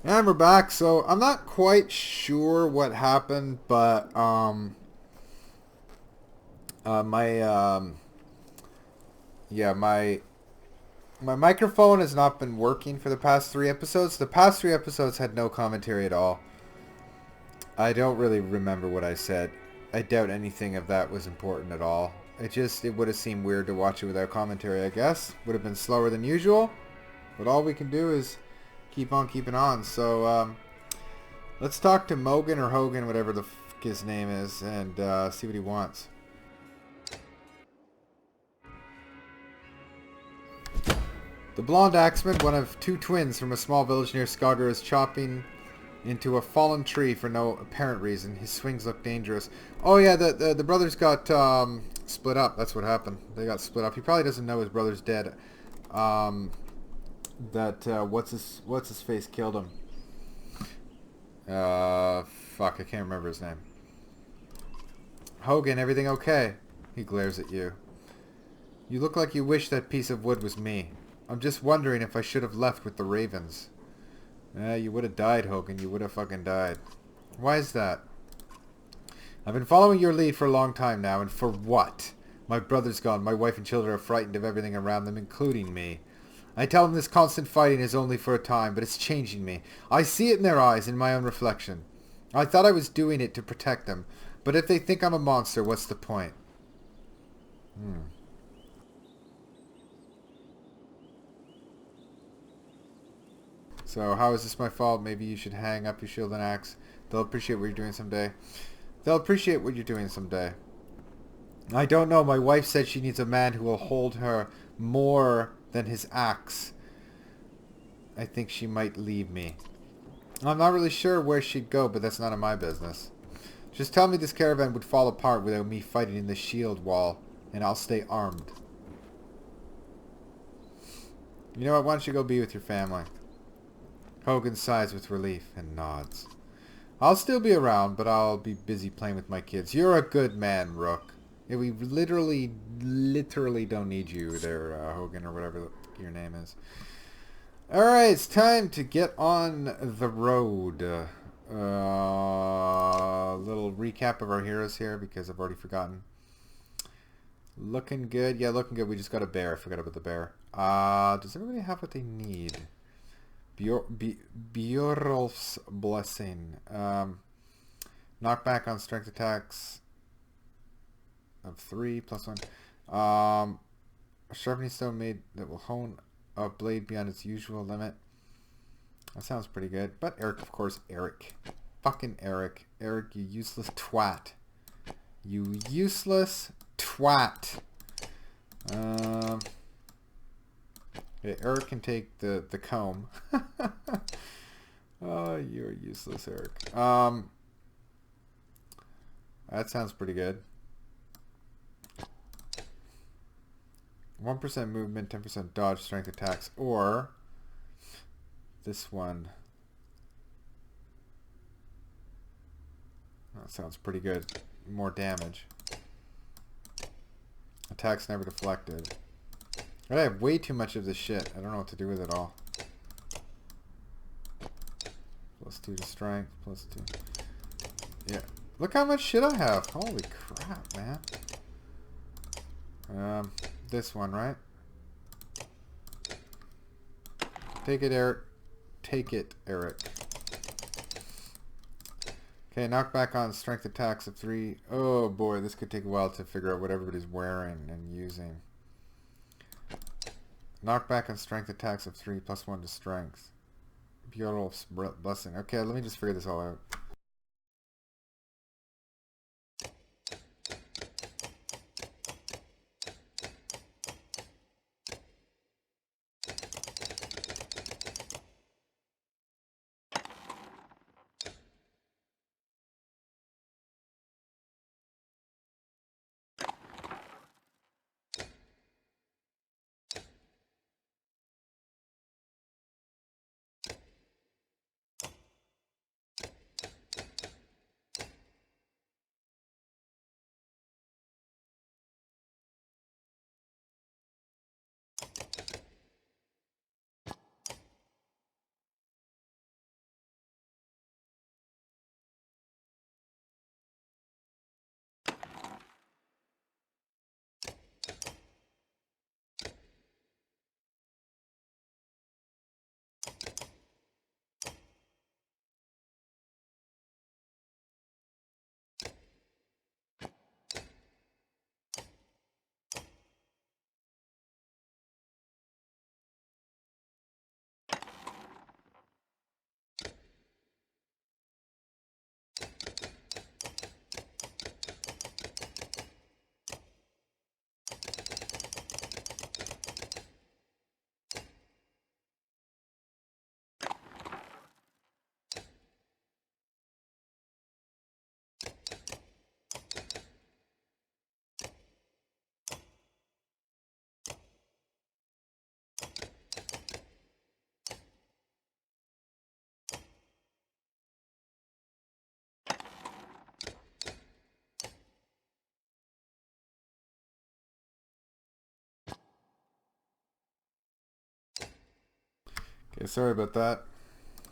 And we're back. So I'm not quite sure what happened, but my yeah, my microphone has not been working for the past three episodes. The past three episodes had no commentary at all. I don't really remember what I said. I doubt anything of that was important at all. It would have seemed weird to watch it without commentary, I guess. Would have been slower than usual, but all we can do is keep on keeping on. So let's talk to Mogan or Hogan, whatever the fuck his name is, and see what he wants. The blonde axeman, one of two twins from a small village near Skager, is chopping into a fallen tree for no apparent reason. His swings look dangerous. Oh yeah, the brothers got split up. That's what happened. They got split up. He probably doesn't know his brother's dead. That what's his face killed him. Fuck, I can't remember his name. Hogan, everything okay? He glares at you. You look like you wish that piece of wood was me. I'm just wondering if I should have left with the ravens. You would have died, Hogan. You would have fucking died. Why is that? I've been following your lead for a long time now, and for what? My brother's gone. My wife and children are frightened of everything around them, including me. I tell them this constant fighting is only for a time, but it's changing me. I see it in their eyes, in my own reflection. I thought I was doing it to protect them, but if they think I'm a monster, what's the point? So how is this my fault? Maybe you should hang up your shield and axe. They'll appreciate what you're doing someday. They'll appreciate what you're doing someday. I don't know. My wife said she needs a man who will hold her more than his axe. I think she might leave me. I'm not really sure where she'd go, but that's none of my business. Just tell me this caravan would fall apart without me fighting in the shield wall, and I'll stay armed. You know what? Why don't you go be with your family? Hogan sighs with relief and nods. I'll still be around, but I'll be busy playing with my kids. You're a good man, Rook. Yeah, we literally don't need you there, Hogan, or whatever your name is. Alright, it's time to get on the road. Little recap of our heroes here, because I've already forgotten. Looking good. Yeah, looking good. We just got a bear. I forgot about the bear. Does everybody have what they need? Bjorolf's Blessing. Knockback on strength attacks of 3 plus 1. A sharpening stone made that will hone a blade beyond its usual limit. That sounds pretty good. But Eric, of course, Eric. Fucking Eric. Eric, you useless twat. You useless twat. Yeah, Eric can take the comb. Oh, you're useless, Eric. That sounds pretty good. 1% movement, 10% dodge, strength attacks, or this one. That sounds pretty good. More damage. Attacks never deflected. I have way too much of this shit. I don't know what to do with it all. Plus 2 to strength, plus 2. Yeah. Look how much shit I have. Holy crap, man. This one, right? Take it, Eric. Take it, Eric. Okay, knockback on strength attacks of 3. Oh boy, this could take a while to figure out what everybody's wearing and using. Knockback on strength attacks of 3 plus 1 to strength. Bjorolf's Blessing. Okay, let me just figure this all out. Okay, sorry about that.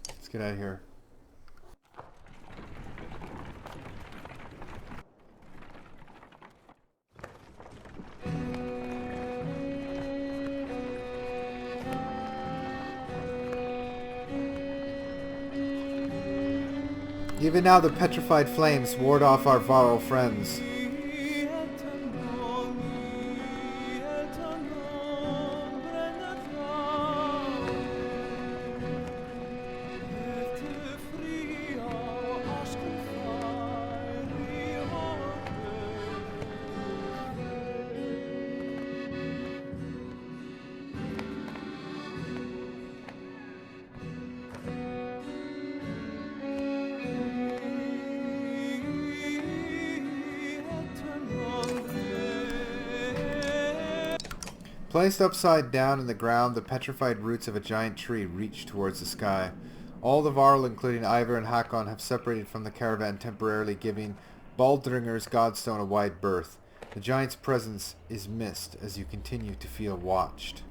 Let's get out of here. Even now the petrified flames ward off our Varl friends. Placed upside down in the ground, the petrified roots of a giant tree reach towards the sky. All the Varl, including Ivar and Hakon, have separated from the caravan, temporarily giving Baldringer's Godstone a wide berth. The giant's presence is missed as you continue to feel watched.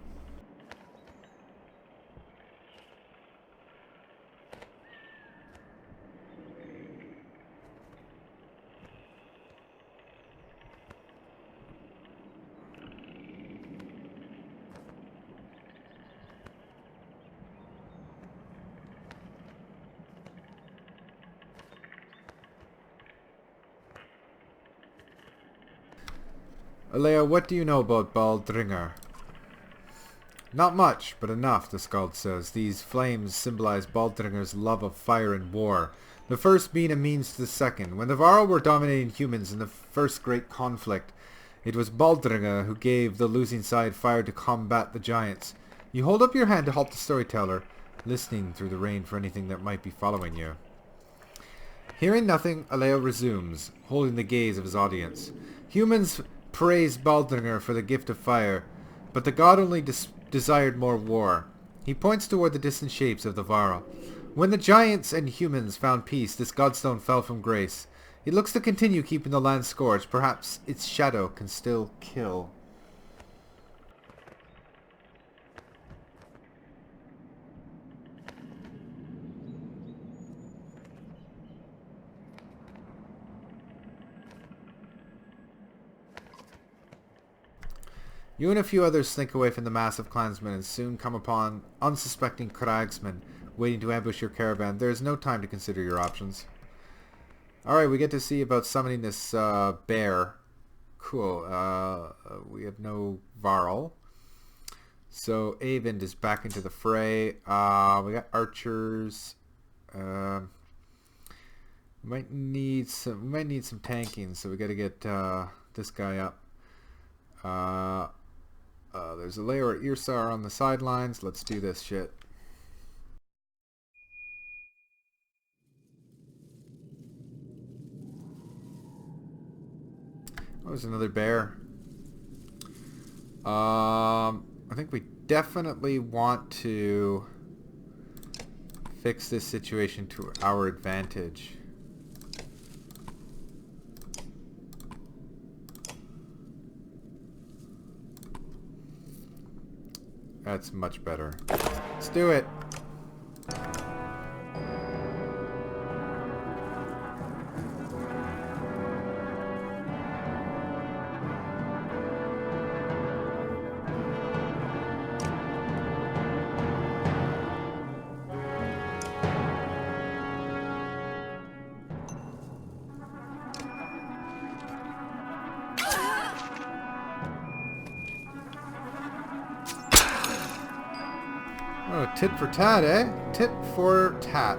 Alea, what do you know about Baldringer? Not much, but enough, the Skald says. These flames symbolize Baldringer's love of fire and war, the first being a means to the second. When the Varl were dominating humans in the first great conflict, it was Baldringer who gave the losing side fire to combat the giants. You hold up your hand to halt the storyteller, listening through the rain for anything that might be following you. Hearing nothing, Alea resumes, holding the gaze of his audience. Humans praise Baldringer for the gift of fire, but the god only desired more war. He points toward the distant shapes of the Varl. When the giants and humans found peace, this godstone fell from grace. It looks to continue keeping the land scorched. Perhaps its shadow can still kill. You and a few others slink away from the mass of clansmen and soon come upon unsuspecting cragsmen waiting to ambush your caravan. There is no time to consider your options. Alright, we get to see about summoning this bear. Cool. We have no Varl. So Eyvind is back into the fray. We got archers. We might need some tanking, so we got to get this guy up. There's a layer of Irsar on the sidelines. Let's do this shit. Oh, there's another bear. I think we definitely want to fix this situation to our advantage. That's much better. Let's do it. Oh, tit for tat, eh? Tit for tat.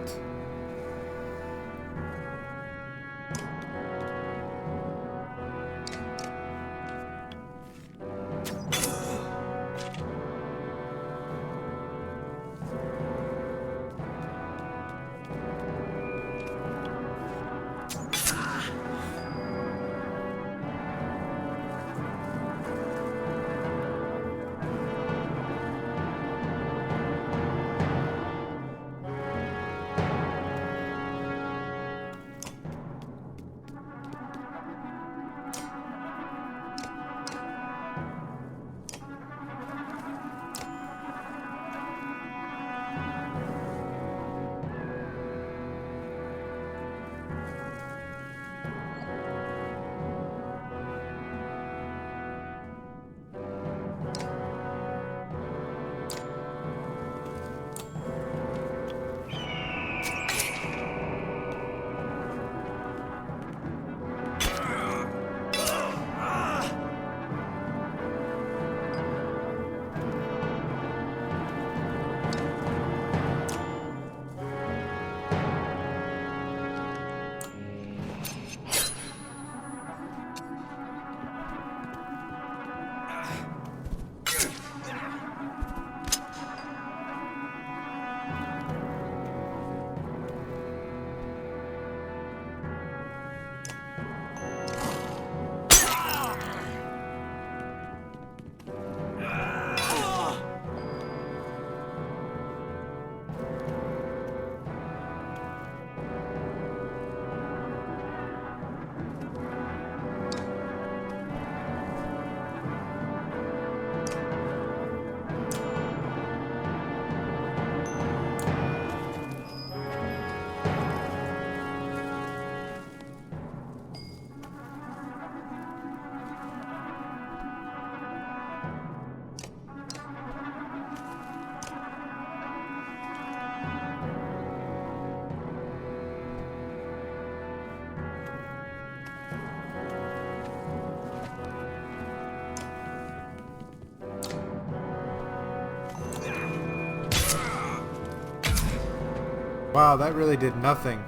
Wow, that really did nothing.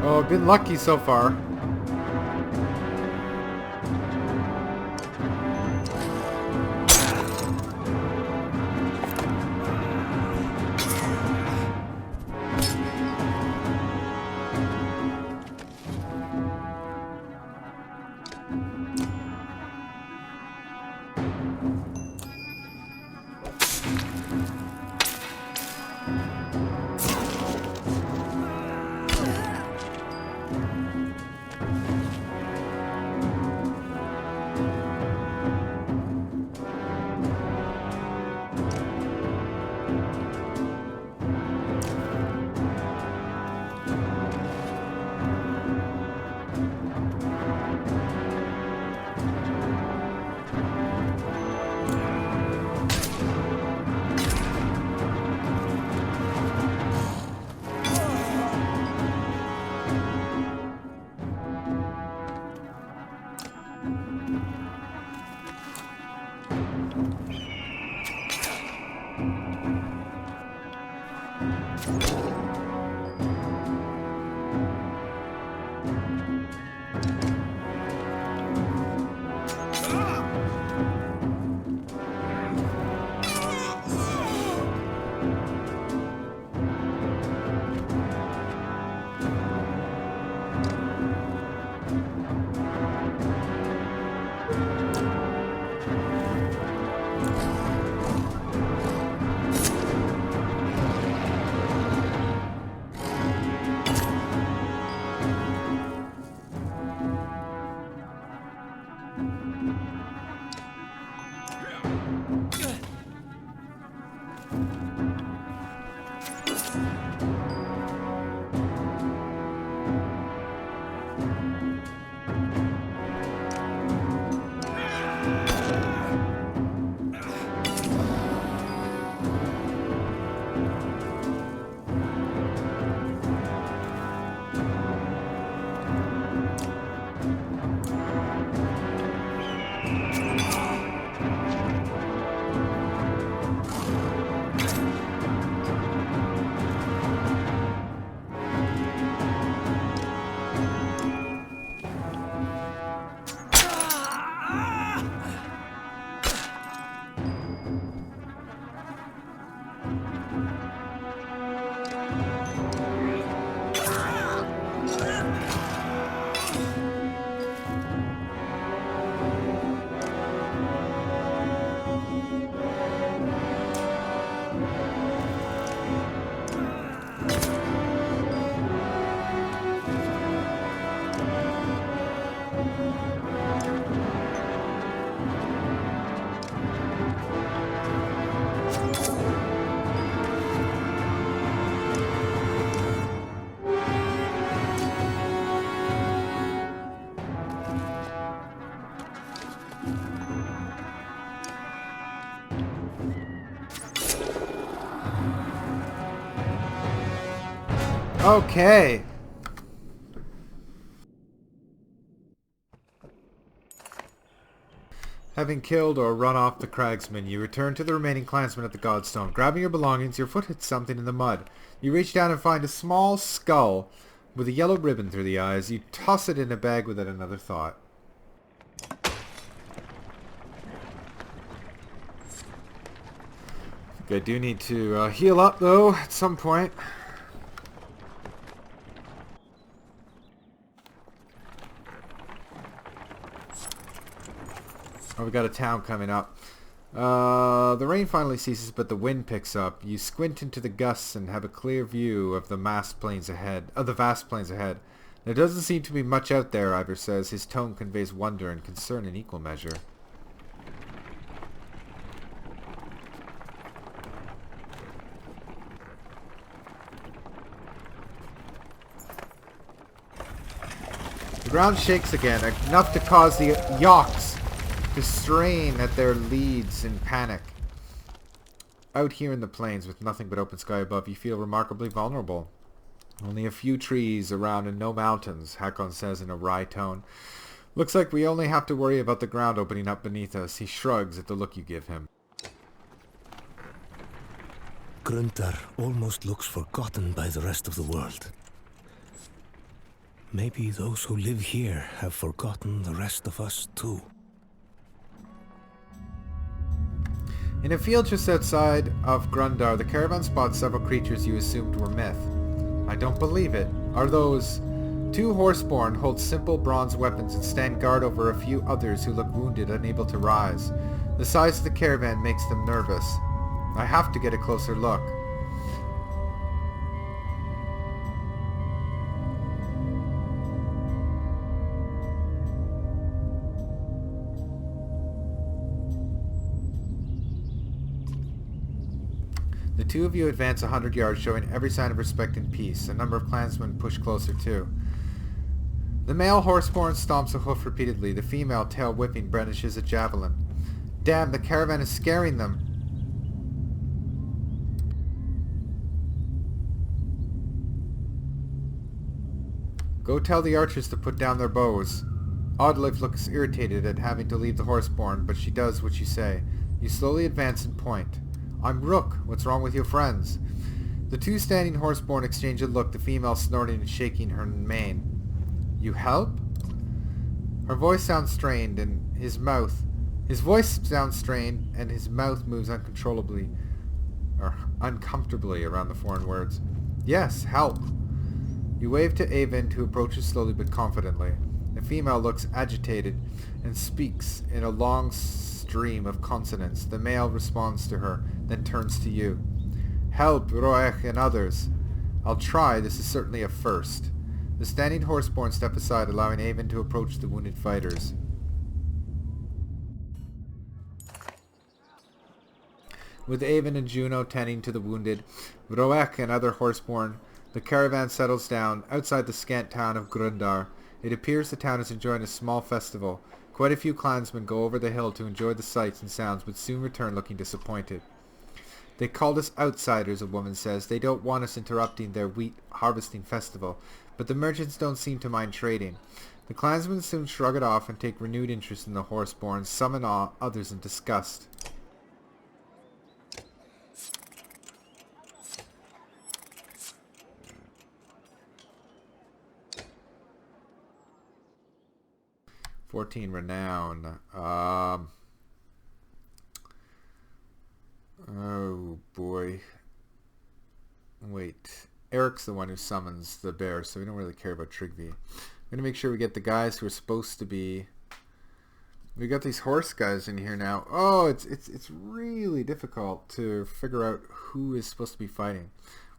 Oh, been lucky so far. Okay. Having killed or run off the cragsman, you return to the remaining clansmen at the Godstone. Grabbing your belongings, your foot hits something in the mud. You reach down and find a small skull with a yellow ribbon through the eyes. You toss it in a bag without another thought. I do need to heal up, though, at some point. Oh, we got a town coming up. The rain finally ceases, but the wind picks up. You squint into the gusts and have a clear view of the vast plains ahead. There doesn't seem to be much out there, Ivor says. His tone conveys wonder and concern in equal measure. The ground shakes again, enough to cause the yaks to strain at their leads in panic. Out here in the plains, with nothing but open sky above, you feel remarkably vulnerable. Only a few trees around and no mountains, Hakon says in a wry tone. Looks like we only have to worry about the ground opening up beneath us. He shrugs at the look you give him. Grundar almost looks forgotten by the rest of the world. Maybe those who live here have forgotten the rest of us too. In a field just outside of Grundar, the caravan spots several creatures you assumed were myth. I don't believe it. Are those... Two horseborn hold simple bronze weapons and stand guard over a few others who look wounded, unable to rise. The size of the caravan makes them nervous. I have to get a closer look. The two of you advance 100 yards, showing every sign of respect and peace. A number of clansmen push closer too. The male horseborn stomps a hoof repeatedly. The female, tail whipping, brandishes a javelin. Damn, the caravan is scaring them. Go tell the archers to put down their bows. Oddleif looks irritated at having to leave the horseborn, but she does what you say. You slowly advance and point. I'm Rook. What's wrong with your friends? The two standing horseborn exchange a look, the female snorting and shaking her mane. You help? Her voice sounds strained, and his voice sounds strained, and his mouth moves uncomfortably around the foreign words. Yes, help. You wave to Eyvind, who approaches slowly but confidently. The female looks agitated and speaks in a long stream of consonants. The male responds to her, then turns to you. Help, Roech and others. I'll try. This is certainly a first. The standing horseborn step aside, allowing Eyvind to approach the wounded fighters. With Eyvind and Juno tending to the wounded, Roech and other horseborn, the caravan settles down outside the scant town of Grundar. It appears the town is enjoying a small festival. Quite a few clansmen go over the hill to enjoy the sights and sounds, but soon return looking disappointed. They called us outsiders, a woman says. They don't want us interrupting their wheat harvesting festival, but the merchants don't seem to mind trading. The clansmen soon shrug it off and take renewed interest in the horseborn, some in awe, others in disgust. "14 renown. Oh boy. Wait. Eric's the one who summons the bear, so we don't really care about Trigby. I'm gonna make sure we get the guys who are supposed to be. We got these horse guys in here now. Oh, it's really difficult to figure out who is supposed to be fighting.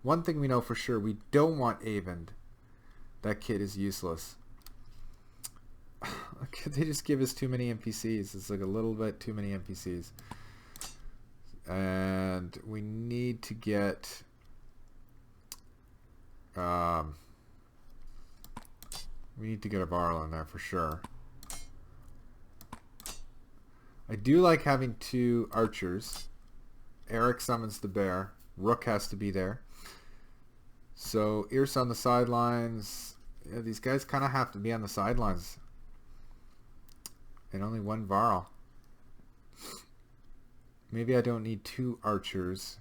One thing we know for sure, we don't want Eyvind. That kid is useless. They just give us too many NPCs. It's like a little bit too many NPCs. And we need to get a Varl in there for sure. I do like having two archers. Eric summons the bear. Rook has to be there. So, Ear's on the sidelines. Yeah, these guys kind of have to be on the sidelines. And only one Varl. Maybe I don't need 2 archers.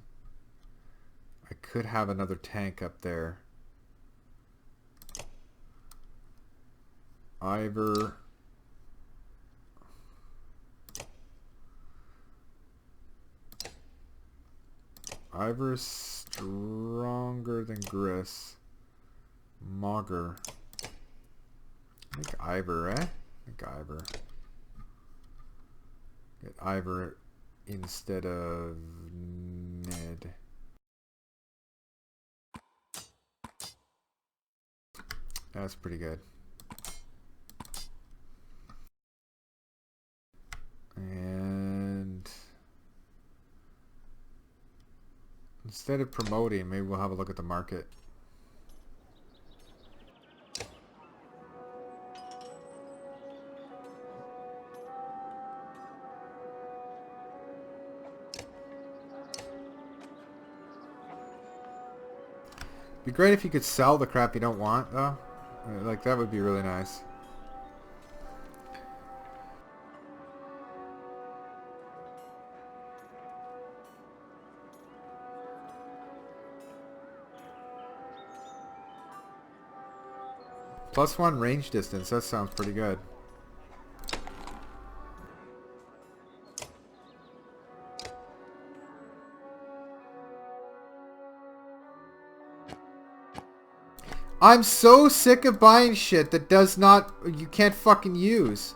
I could have another tank up there. Ivor. Ivor's stronger than Gris. Mogger. I think Ivor, eh? I think Ivor. Get Ivor instead of Ned. That's pretty good. And instead of promoting, maybe we'll have a look at the market. Be great if you could sell the crap you don't want, though. Like, that would be really nice. +1 range distance, that sounds pretty good. I'm so sick of buying shit that does not... You can't fucking use.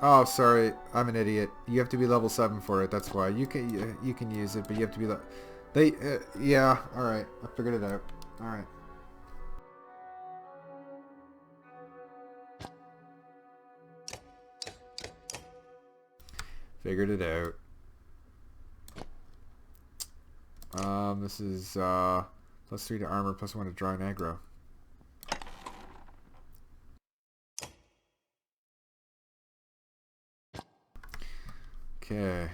Oh, sorry. I'm an idiot. You have to be level 7 for it. That's why. You can use it, but you have to be... yeah. Alright. I figured it out. Alright. Figured it out. This is, +3 to armor, +1 to draw and aggro. Okay.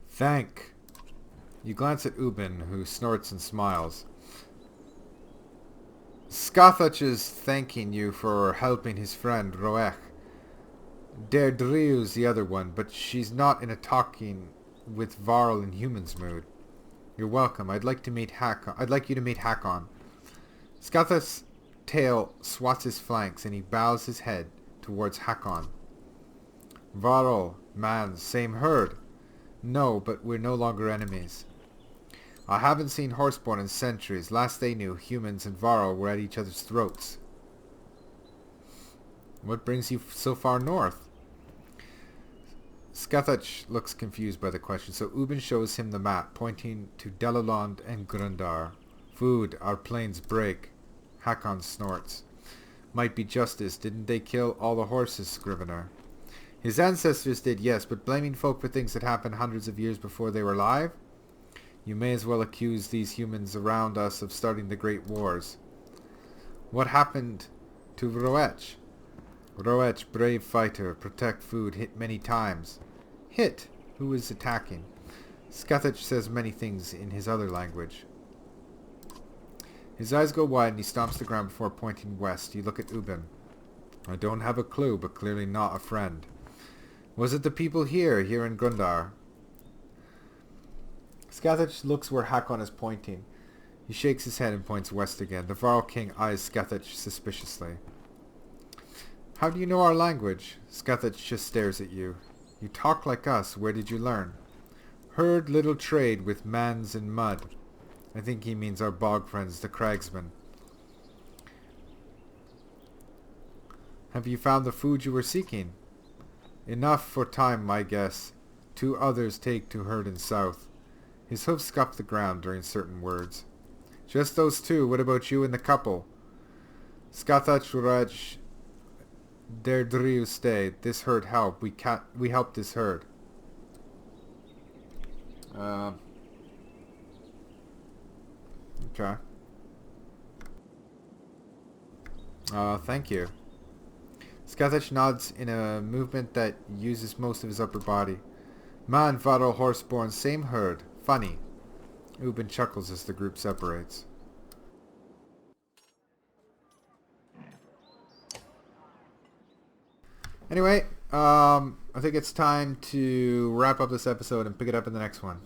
Thank. You glance at Ubin, who snorts and smiles. Scathach is thanking you for helping his friend Roech. Deirdre's the other one, but she's not in a talking with Varl in humans mood. You're welcome. I'd like you to meet Hakon. Scathach's tail swats his flanks and he bows his head towards Hakon. Varl, man, same herd. No, but we're no longer enemies. I haven't seen Horseborn in centuries. Last they knew, humans and Varl were at each other's throats. What brings you so far north? Scathach looks confused by the question, so Ubin shows him the map, pointing to Delaland and Grundar. Food, our plains break. Hakon snorts. Might be justice. Didn't they kill all the horses, Scrivener? His ancestors did, yes, but blaming folk for things that happened hundreds of years before they were alive? You may as well accuse these humans around us of starting the Great Wars. What happened to Roech? Roech, brave fighter, protect food, hit many times. Hit? Who is attacking? Scathach says many things in his other language. His eyes go wide and he stomps the ground before pointing west. You look at Ubin. I don't have a clue, but clearly not a friend. Was it the people here in Grundar? Scathach looks where Hakon is pointing. He shakes his head and points west again. The Varl King eyes Scathach suspiciously. How do you know our language? Scathach just stares at you. You talk like us. Where did you learn? Heard little trade with mans and mud. I think he means our bog friends, the cragsmen. Have you found the food you were seeking? Enough for time, my guess. 2 others take to herd in south. His hooves scuffed the ground during certain words. Just those two. What about you and the couple? Skatach Raj Derdriu stay. This herd help. We helped this herd. Okay. Thank you. Skatach nods in a movement that uses most of his upper body. Man, Varo Horseborn, same herd. Funny. Ubin chuckles as the group separates. Anyway, I think it's time to wrap up this episode and pick it up in the next one.